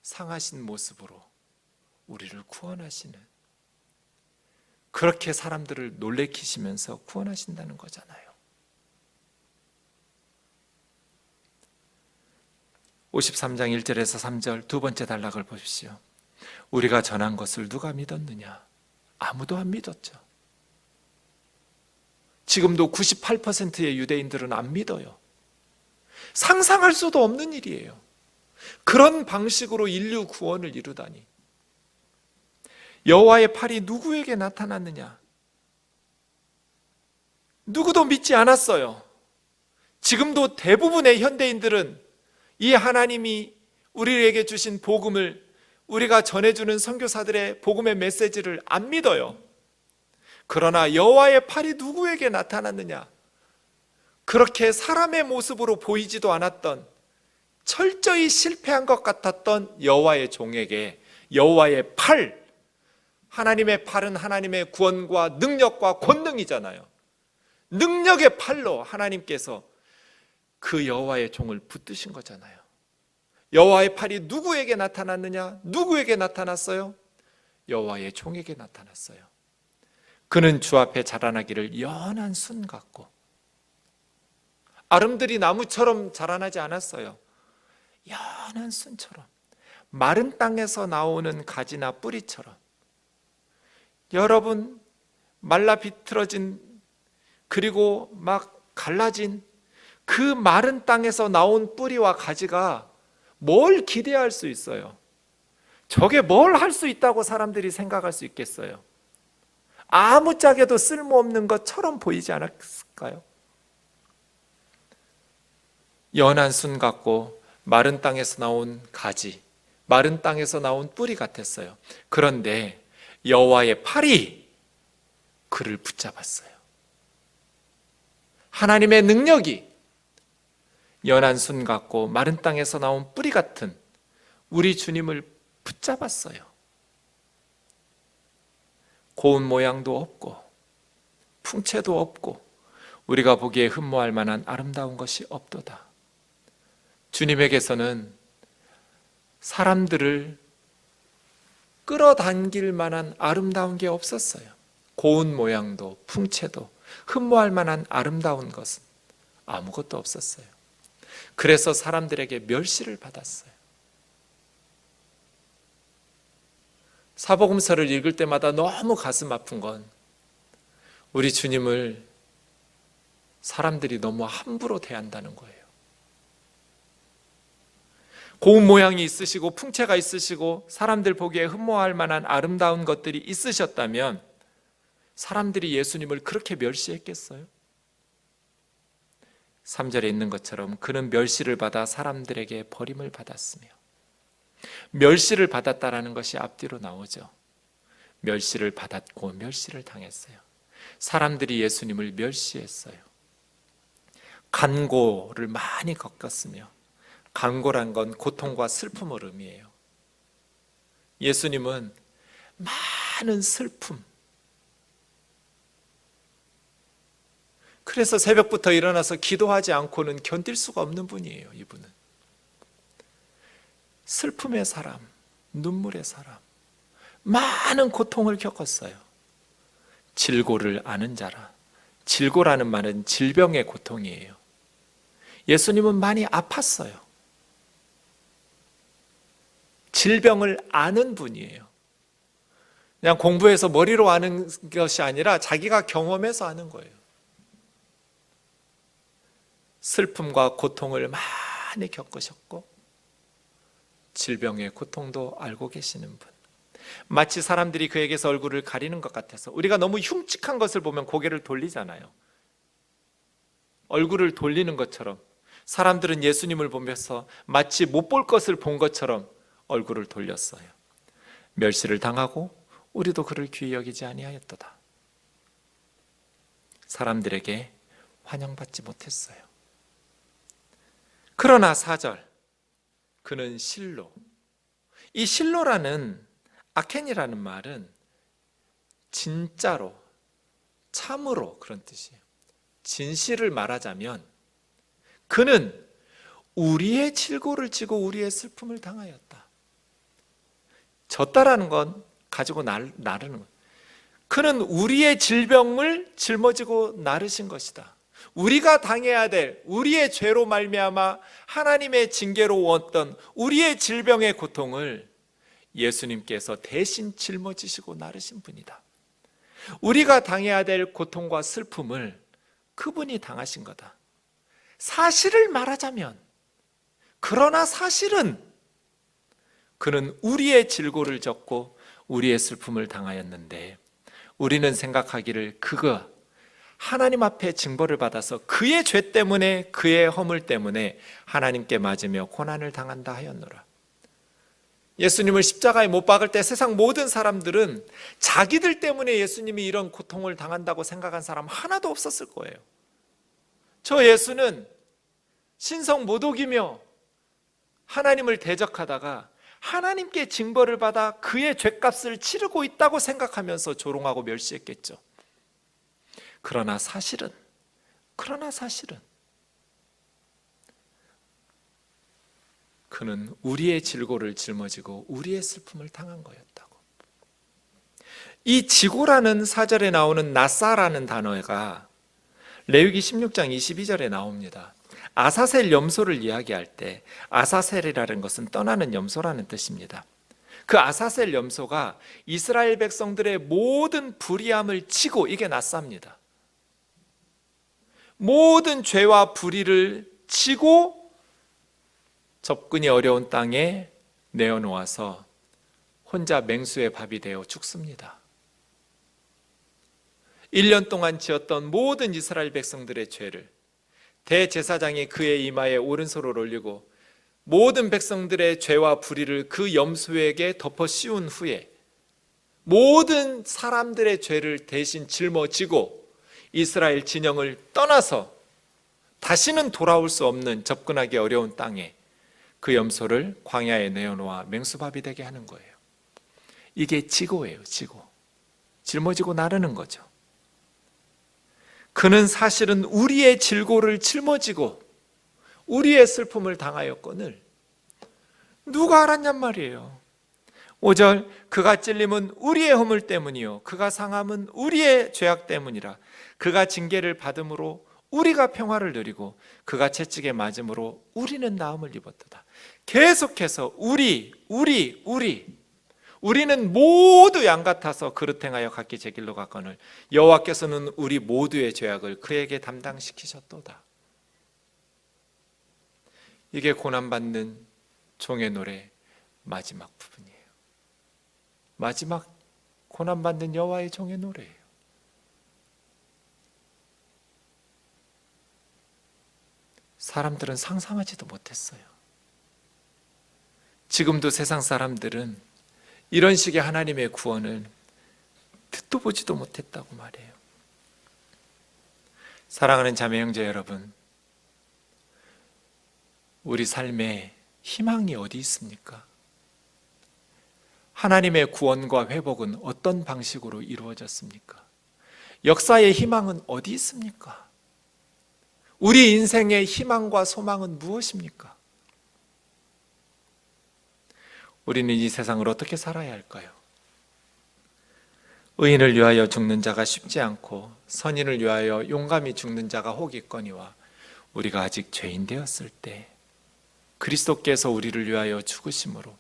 상하신 모습으로 우리를 구원하시는, 그렇게 사람들을 놀래키시면서 구원하신다는 거잖아요. 53장 1절에서 3절 두 번째 단락을 보십시오. 우리가 전한 것을 누가 믿었느냐? 아무도 안 믿었죠. 지금도 98%의 유대인들은 안 믿어요. 상상할 수도 없는 일이에요. 그런 방식으로 인류 구원을 이루다니. 여호와의 팔이 누구에게 나타났느냐? 누구도 믿지 않았어요. 지금도 대부분의 현대인들은 이 하나님이 우리에게 주신 복음을, 우리가 전해주는 선교사들의 복음의 메시지를 안 믿어요. 그러나 여호와의 팔이 누구에게 나타났느냐? 그렇게 사람의 모습으로 보이지도 않았던, 철저히 실패한 것 같았던 여호와의 종에게 여호와의 팔, 하나님의 팔은 하나님의 구원과 능력과 권능이잖아요. 능력의 팔로 하나님께서 그 여호와의 종을 붙드신 거잖아요. 여호와의 팔이 누구에게 나타났느냐? 누구에게 나타났어요? 여호와의 종에게 나타났어요. 그는 주 앞에 자라나기를 연한 순 같고, 아름드리 나무처럼 자라나지 않았어요. 연한 순처럼, 마른 땅에서 나오는 가지나 뿌리처럼. 여러분, 말라 비틀어진, 그리고 막 갈라진 그 마른 땅에서 나온 뿌리와 가지가 뭘 기대할 수 있어요? 저게 뭘 할 수 있다고 사람들이 생각할 수 있겠어요? 아무짝에도 쓸모없는 것처럼 보이지 않았을까요? 연한 순 같고 마른 땅에서 나온 가지, 마른 땅에서 나온 뿌리 같았어요. 그런데 여호와의 팔이 그를 붙잡았어요. 하나님의 능력이 연한 순 같고 마른 땅에서 나온 뿌리 같은 우리 주님을 붙잡았어요. 고운 모양도 없고 풍채도 없고 우리가 보기에 흠모할 만한 아름다운 것이 없도다. 주님에게서는 사람들을 끌어당길 만한 아름다운 게 없었어요. 고운 모양도 풍채도 흠모할 만한 아름다운 것은 아무것도 없었어요. 그래서 사람들에게 멸시를 받았어요. 사복음서를 읽을 때마다 너무 가슴 아픈 건 우리 주님을 사람들이 너무 함부로 대한다는 거예요. 고운 모양이 있으시고 풍채가 있으시고 사람들 보기에 흠모할 만한 아름다운 것들이 있으셨다면 사람들이 예수님을 그렇게 멸시했겠어요? 3절에 있는 것처럼 그는 멸시를 받아 사람들에게 버림을 받았으며, 멸시를 받았다라는 것이 앞뒤로 나오죠. 멸시를 받았고 멸시를 당했어요. 사람들이 예수님을 멸시했어요. 간고를 많이 겪었으며, 간고란 건 고통과 슬픔을 의미해요. 예수님은 많은 슬픔, 그래서 새벽부터 일어나서 기도하지 않고는 견딜 수가 없는 분이에요. 이분은 슬픔의 사람, 눈물의 사람, 많은 고통을 겪었어요. 질고를 아는 자라. 질고라는 말은 질병의 고통이에요. 예수님은 많이 아팠어요. 질병을 아는 분이에요. 그냥 공부해서 머리로 아는 것이 아니라 자기가 경험해서 아는 거예요. 슬픔과 고통을 많이 겪으셨고 질병의 고통도 알고 계시는 분. 마치 사람들이 그에게서 얼굴을 가리는 것 같아서, 우리가 너무 흉측한 것을 보면 고개를 돌리잖아요. 얼굴을 돌리는 것처럼 사람들은 예수님을 보면서 마치 못 볼 것을 본 것처럼 얼굴을 돌렸어요. 멸시를 당하고 우리도 그를 귀히 여기지 아니하였도다. 사람들에게 환영받지 못했어요. 그러나 4절, 그는 실로. 이 실로라는, 아켄이라는 말은 진짜로, 참으로 그런 뜻이에요. 진실을 말하자면 그는 우리의 질고를 지고 우리의 슬픔을 당하였다. 졌다라는 건 가지고 나르는 거예요. 그는 우리의 질병을 짊어지고 나르신 것이다. 우리가 당해야 될 우리의 죄로 말미암아 하나님의 징계로 왔던 우리의 질병의 고통을 예수님께서 대신 짊어지시고 나르신 분이다. 우리가 당해야 될 고통과 슬픔을 그분이 당하신 거다. 사실을 말하자면, 그러나 사실은 그는 우리의 질고를 졌고 우리의 슬픔을 당하였는데, 우리는 생각하기를 그가 하나님 앞에 징벌을 받아서 그의 죄 때문에, 그의 허물 때문에 하나님께 맞으며 고난을 당한다 하였노라. 예수님을 십자가에 못 박을 때 세상 모든 사람들은 자기들 때문에 예수님이 이런 고통을 당한다고 생각한 사람 하나도 없었을 거예요. 저 예수는 신성 모독이며 하나님을 대적하다가 하나님께 징벌을 받아 그의 죄값을 치르고 있다고 생각하면서 조롱하고 멸시했겠죠. 그러나 사실은 그는 우리의 질고를 짊어지고 우리의 슬픔을 당한 거였다고. 이 지고라는 4절에 나오는 나사라는 단어가 레위기 16장 22절에 나옵니다. 아사셀 염소를 이야기할 때 아사셀이라는 것은 떠나는 염소라는 뜻입니다. 그 아사셀 염소가 이스라엘 백성들의 모든 불의함을 치고, 이게 나사입니다. 모든 죄와 불의를 치고 접근이 어려운 땅에 내어놓아서 혼자 맹수의 밥이 되어 죽습니다. 1년 동안 지었던 모든 이스라엘 백성들의 죄를 대제사장이 그의 이마에 오른손을 올리고 모든 백성들의 죄와 불의를 그 염소에게 덮어 씌운 후에 모든 사람들의 죄를 대신 짊어지고 이스라엘 진영을 떠나서 다시는 돌아올 수 없는 접근하기 어려운 땅에 그 염소를 광야에 내어놓아 맹수밥이 되게 하는 거예요. 이게 지고예요, 지고. 짊어지고 나르는 거죠. 그는 사실은 우리의 질고를 짊어지고 우리의 슬픔을 당하였거늘 누가 알았냔 말이에요. 5절, 그가 찔림은 우리의 허물 때문이요 그가 상함은 우리의 죄악 때문이라. 그가 징계를 받음으로 우리가 평화를 누리고 그가 채찍에 맞음으로 우리는 나음을 입었도다. 계속해서 우리는 모두 양 같아서 그릇 행하여 각기 제 길로 갔거늘 여호와께서는 우리 모두의 죄악을 그에게 담당시키셨도다. 이게 고난받는 종의 노래 마지막 부분이에요. 마지막 고난받는 여호와의 종의 노래예요. 사람들은 상상하지도 못했어요. 지금도 세상 사람들은 이런 식의 하나님의 구원을 듣도 보지도 못했다고 말해요. 사랑하는 자매 형제 여러분, 우리 삶에 희망이 어디 있습니까? 하나님의 구원과 회복은 어떤 방식으로 이루어졌습니까? 역사의 희망은 어디 있습니까? 우리 인생의 희망과 소망은 무엇입니까? 우리는 이 세상을 어떻게 살아야 할까요? 의인을 위하여 죽는 자가 쉽지 않고 선인을 위하여 용감히 죽는 자가 혹 있거니와 우리가 아직 죄인 되었을 때 그리스도께서 우리를 위하여 죽으심으로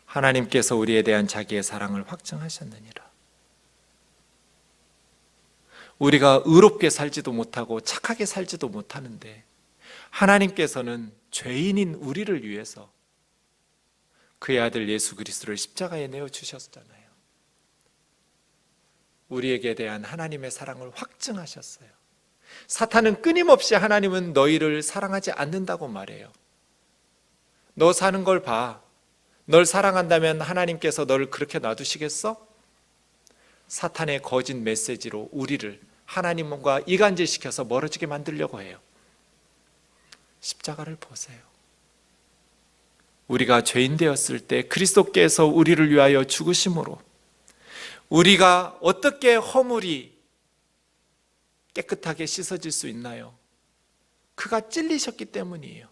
하나님께서 우리에 대한 자기의 사랑을 확증하셨느니라. 우리가 의롭게 살지도 못하고 착하게 살지도 못하는데 하나님께서는 죄인인 우리를 위해서 그의 아들 예수 그리스도를 십자가에 내어주셨잖아요. 우리에게 대한 하나님의 사랑을 확증하셨어요. 사탄은 끊임없이 하나님은 너희를 사랑하지 않는다고 말해요. 너 사는 걸 봐. 널 사랑한다면 하나님께서 너를 그렇게 놔두시겠어? 사탄의 거짓 메시지로 우리를 하나님과 이간질시켜서 멀어지게 만들려고 해요. 십자가를 보세요. 우리가 죄인 되었을 때 그리스도께서 우리를 위하여 죽으심으로 우리가 어떻게 허물이 깨끗하게 씻어질 수 있나요? 그가 찔리셨기 때문이에요.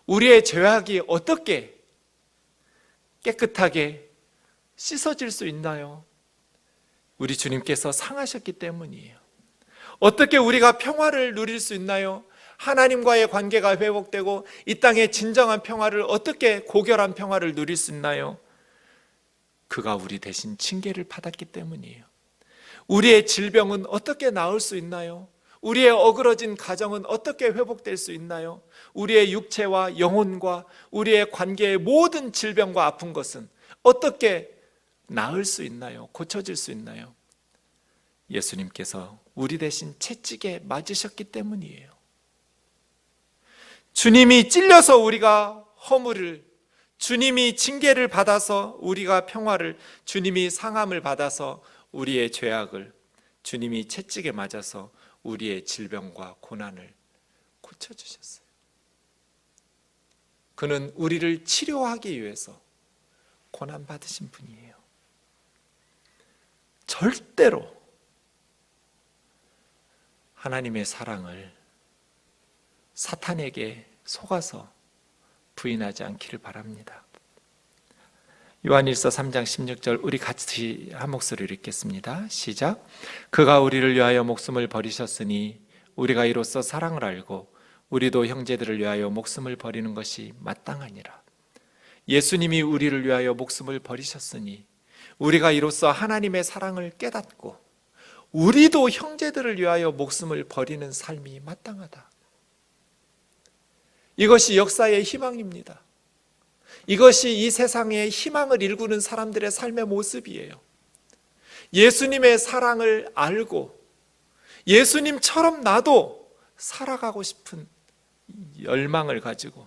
우리의 죄악이 어떻게 깨끗하게 씻어질 수 있나요? 우리 주님께서 상하셨기 때문이에요. 어떻게 우리가 평화를 누릴 수 있나요? 하나님과의 관계가 회복되고 이 땅의 진정한 평화를 어떻게 고결한 평화를 누릴 수 있나요? 그가 우리 대신 징계를 받았기 때문이에요. 우리의 질병은 어떻게 나을 수 있나요? 우리의 어그러진 가정은 어떻게 회복될 수 있나요? 우리의 육체와 영혼과 우리의 관계의 모든 질병과 아픈 것은 어떻게 나을 수 있나요? 고쳐질 수 있나요? 예수님께서 우리 대신 채찍에 맞으셨기 때문이에요. 주님이 찔려서 우리가 허물을, 주님이 징계를 받아서 우리가 평화를, 주님이 상함을 받아서 우리의 죄악을, 주님이 채찍에 맞아서 우리의 질병과 고난을 고쳐주셨어요. 그는 우리를 치료하기 위해서 고난받으신 분이에요. 절대로 하나님의 사랑을 사탄에게 속아서 부인하지 않기를 바랍니다. 요한일서 3장 16절 우리 같이 한 목소리로 읽겠습니다. 시작. 그가 우리를 위하여 목숨을 버리셨으니 우리가 이로써 사랑을 알고 우리도 형제들을 위하여 목숨을 버리는 것이 마땅하니라. 예수님이 우리를 위하여 목숨을 버리셨으니 우리가 이로써 하나님의 사랑을 깨닫고 우리도 형제들을 위하여 목숨을 버리는 삶이 마땅하다. 이것이 역사의 희망입니다. 이것이 이 세상의 희망을 일구는 사람들의 삶의 모습이에요. 예수님의 사랑을 알고 예수님처럼 나도 살아가고 싶은 열망을 가지고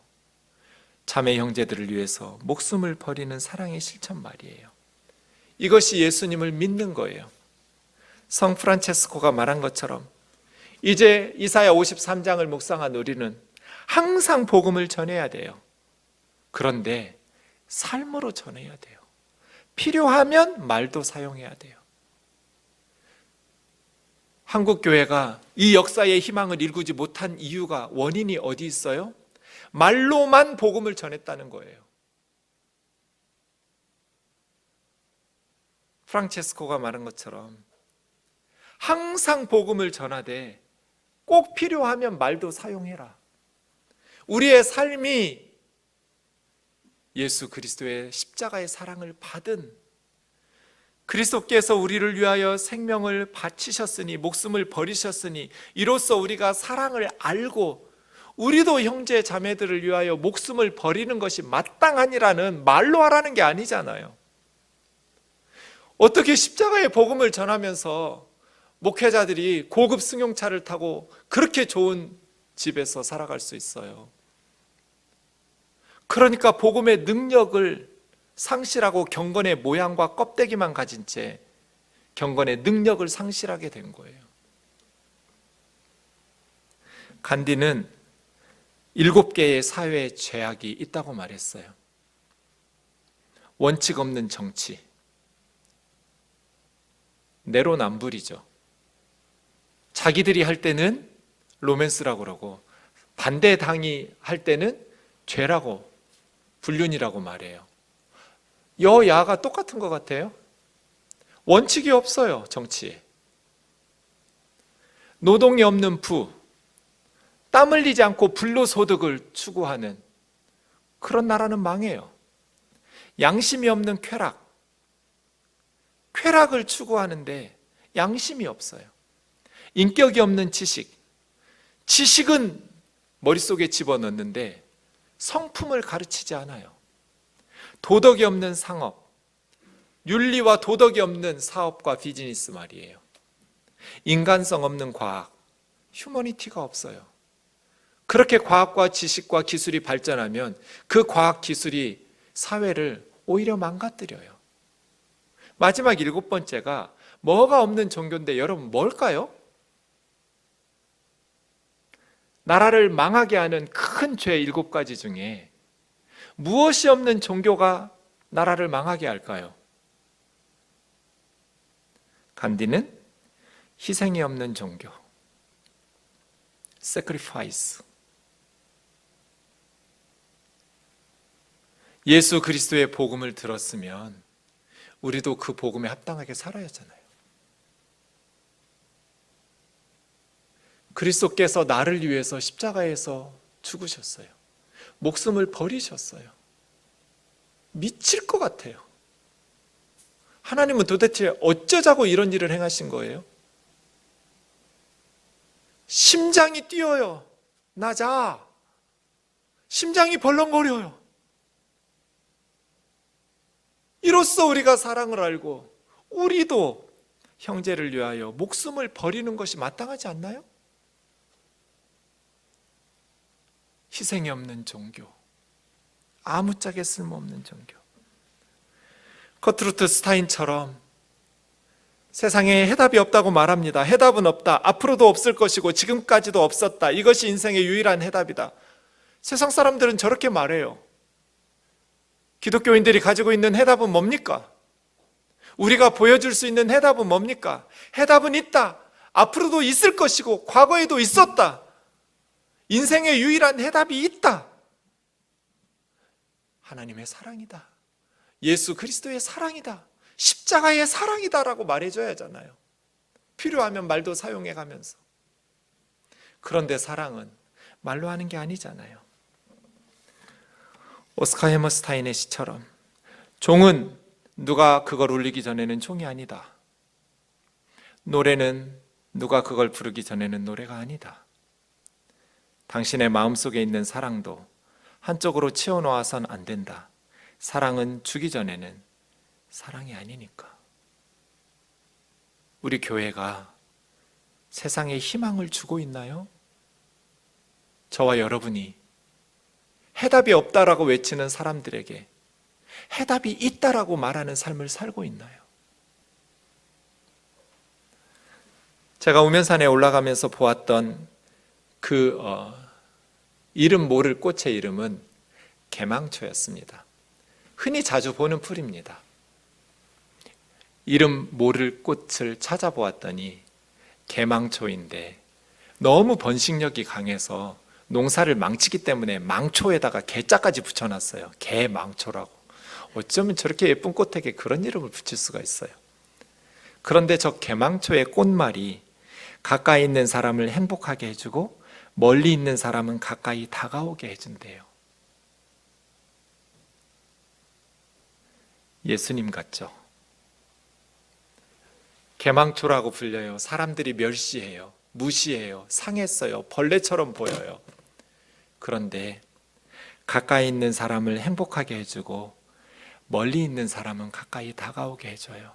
자매 형제들을 위해서 목숨을 버리는 사랑의 실천 말이에요. 이것이 예수님을 믿는 거예요. 성 프란체스코가 말한 것처럼 이제 이사야 53장을 묵상한 우리는 항상 복음을 전해야 돼요. 그런데 삶으로 전해야 돼요. 필요하면 말도 사용해야 돼요. 한국 교회가 이 역사의 희망을 일구지 못한 이유가, 원인이 어디 있어요? 말로만 복음을 전했다는 거예요. 프란체스코가 말한 것처럼 항상 복음을 전하되 꼭 필요하면 말도 사용해라. 우리의 삶이 예수 그리스도의 십자가의 사랑을 받은, 그리스도께서 우리를 위하여 생명을 바치셨으니, 목숨을 버리셨으니, 이로써 우리가 사랑을 알고 우리도 형제 자매들을 위하여 목숨을 버리는 것이 마땅하니라는 말로 하라는 게 아니잖아요. 어떻게 십자가의 복음을 전하면서 목회자들이 고급 승용차를 타고 그렇게 좋은 집에서 살아갈 수 있어요? 그러니까 복음의 능력을 상실하고 경건의 모양과 껍데기만 가진 채 경건의 능력을 상실하게 된 거예요. 간디는 7개의 사회 죄악이 있다고 말했어요. 원칙 없는 정치, 내로남불이죠. 자기들이 할 때는 로맨스라고 그러고 반대당이 할 때는 죄라고, 불륜이라고 말해요. 여야가 똑같은 것 같아요. 원칙이 없어요, 정치에. 노동이 없는 부, 땀 흘리지 않고 불로소득을 추구하는 그런 나라는 망해요. 양심이 없는 쾌락을 추구하는데 양심이 없어요. 인격이 없는 지식은 머릿속에 집어넣는데 성품을 가르치지 않아요. 도덕이 없는 상업, 윤리와 도덕이 없는 사업과 비즈니스 말이에요. 인간성 없는 과학, 휴머니티가 없어요. 그렇게 과학과 지식과 기술이 발전하면 그 과학 기술이 사회를 오히려 망가뜨려요. 마지막 7번째가 뭐가 없는 종교인데 여러분 뭘까요? 나라를 망하게 하는 큰 죄 7가지 중에 무엇이 없는 종교가 나라를 망하게 할까요? 간디는 희생이 없는 종교, sacrifice. 예수 그리스도의 복음을 들었으면 우리도 그 복음에 합당하게 살아야 하잖아요. 그리스도께서 나를 위해서 십자가에서 죽으셨어요. 목숨을 버리셨어요. 미칠 것 같아요. 하나님은 도대체 어쩌자고 이런 일을 행하신 거예요? 심장이 뛰어요. 나자. 심장이 벌렁거려요. 이로써 우리가 사랑을 알고 우리도 형제를 위하여 목숨을 버리는 것이 마땅하지 않나요? 희생이 없는 종교, 아무짝에 쓸모없는 종교. 커트루트 스타인처럼 세상에 해답이 없다고 말합니다. 해답은 없다. 앞으로도 없을 것이고 지금까지도 없었다. 이것이 인생의 유일한 해답이다. 세상 사람들은 저렇게 말해요. 기독교인들이 가지고 있는 해답은 뭡니까? 우리가 보여줄 수 있는 해답은 뭡니까? 해답은 있다. 앞으로도 있을 것이고 과거에도 있었다. 인생의 유일한 해답이 있다. 하나님의 사랑이다. 예수 그리스도의 사랑이다. 십자가의 사랑이다라고 말해줘야 하잖아요. 필요하면 말도 사용해 가면서. 그런데 사랑은 말로 하는 게 아니잖아요. 오스카 해머스타인의 시처럼 종은 누가 그걸 울리기 전에는 종이 아니다. 노래는 누가 그걸 부르기 전에는 노래가 아니다. 당신의 마음속에 있는 사랑도 한쪽으로 치워놓아선 안 된다. 사랑은 주기 전에는 사랑이 아니니까. 우리 교회가 세상에 희망을 주고 있나요? 저와 여러분이 해답이 없다라고 외치는 사람들에게 해답이 있다라고 말하는 삶을 살고 있나요? 제가 우면산에 올라가면서 보았던 그 이름 모를 꽃의 이름은 개망초였습니다. 흔히 자주 보는 풀입니다. 이름 모를 꽃을 찾아보았더니 개망초인데 너무 번식력이 강해서 농사를 망치기 때문에 망초에다가 개자까지 붙여놨어요. 개망초라고. 어쩌면 저렇게 예쁜 꽃에게 그런 이름을 붙일 수가 있어요. 그런데 저 개망초의 꽃말이 가까이 있는 사람을 행복하게 해주고 멀리 있는 사람은 가까이 다가오게 해준대요. 예수님 같죠? 개망초라고 불려요. 사람들이 멸시해요. 무시해요. 상했어요. 벌레처럼 보여요. 그런데 가까이 있는 사람을 행복하게 해주고 멀리 있는 사람은 가까이 다가오게 해줘요.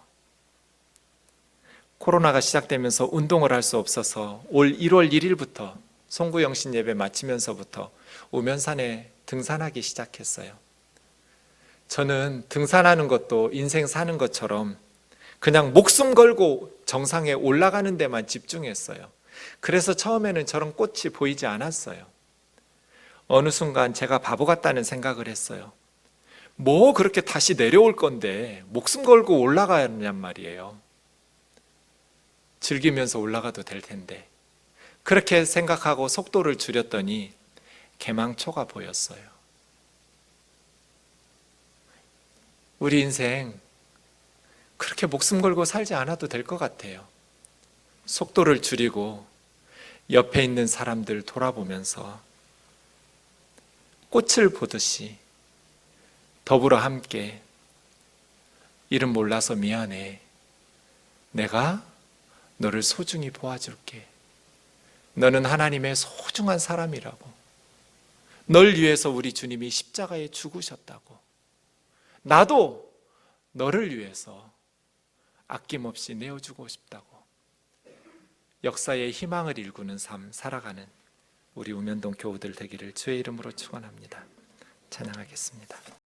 코로나가 시작되면서 운동을 할 수 없어서 올 1월 1일부터 송구영신 예배 마치면서부터 우면산에 등산하기 시작했어요. 저는 등산하는 것도 인생 사는 것처럼 그냥 목숨 걸고 정상에 올라가는 데만 집중했어요. 그래서 처음에는 저런 꽃이 보이지 않았어요. 어느 순간 제가 바보 같다는 생각을 했어요. 뭐 그렇게 다시 내려올 건데 목숨 걸고 올라가냔 말이에요. 즐기면서 올라가도 될 텐데. 그렇게 생각하고 속도를 줄였더니 개망초가 보였어요. 우리 인생 그렇게 목숨 걸고 살지 않아도 될 것 같아요. 속도를 줄이고 옆에 있는 사람들 돌아보면서 꽃을 보듯이 더불어 함께 이름 몰라서 미안해. 내가 너를 소중히 보아줄게. 너는 하나님의 소중한 사람이라고. 널 위해서 우리 주님이 십자가에 죽으셨다고. 나도 너를 위해서 아낌없이 내어주고 싶다고. 역사의 희망을 일구는 삶 살아가는 우리 우면동 교우들 되기를 주의 이름으로 축원합니다. 찬양하겠습니다.